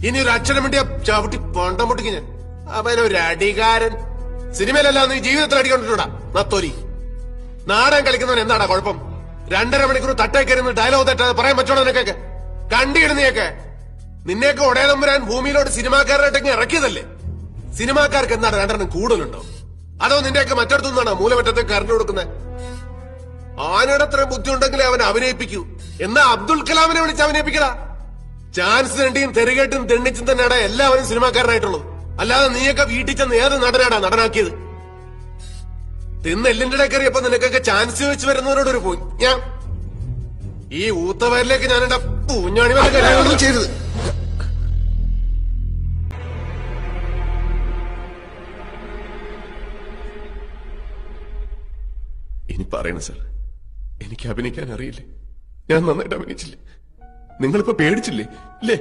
ഇനി ഒരു അക്ഷരം വേണ്ടിയ ചവിട്ടി പൊണ്ടം പൊട്ടിക്ക് ഞാൻ. അവനൊരു അടികാരൻ. സിനിമയിലല്ല നീ ജീവിതത്തിൽ അടിക്കൊണ്ടിട്ടുണ്ടാ നത്തോലി. നാടൻ കളിക്കുന്നവൻ എന്താടാ കുഴപ്പം? 2.5 മണിക്കൂർ തട്ടേക്കരുന്ന് ഡയലോഗ് തെറ്റാതെ പറയാൻ പറ്റണോ നിനക്കൊക്കെ? കണ്ടിടുന്നയൊക്കെ നിന്നെയൊക്കെ ഒടേതമ്പുരാൻ ഭൂമിയിലോട്ട് സിനിമാക്കാരായിട്ടൊക്കെ ഇറക്കിയതല്ലേ? സിനിമാക്കാർക്ക് എന്താണ് 2 കൂടുതലുണ്ടോ? അതോ നിന്റെയൊക്കെ മറ്റടുത്തുനിന്നാണോ മൂലമറ്റത്തെ കറണ്ട് കൊടുക്കുന്നത്? ആനയുടെ അത്രയും ബുദ്ധി ഉണ്ടെങ്കിലേ അവൻ അഭിനയിപ്പിക്കൂ. എന്നാ അബ്ദുൽ കലാമിനെ വിളിച്ച് അഭിനയിപ്പിക്കടാ. ചാൻസ് തണ്ടിയും തെരുകേട്ടും തെണ്ണിച്ചും തന്നെയാടാ എല്ലാവരും സിനിമാക്കാരനായിട്ടുള്ളത്. അല്ലാതെ നീയൊക്കെ വീട്ടിൽ ചെന്ന് ഏത് നടനാടാ നടനാക്കിയത്? തിന്ന് എല്ലിന്റെ ഇടക്കറിയപ്പോ നിനക്കൊക്കെ ചാൻസ് വെച്ച് വരുന്നവരോടൊരു പോയി ഞാൻ ഈ ഊത്തവരിലേക്ക് ഞാൻ എന്റെ പൂഞ്ഞാണി വല്ല ചെയ്തത്. ഇനി പറയണ സാർ, എനിക്ക് അഭിനയിക്കാൻ അറിയില്ലേ? ഞാൻ നന്നായിട്ട് അഭിനയിച്ചില്ലേ? നിങ്ങളിപ്പോ പേടിച്ചില്ലേ? ഇല്ലേ?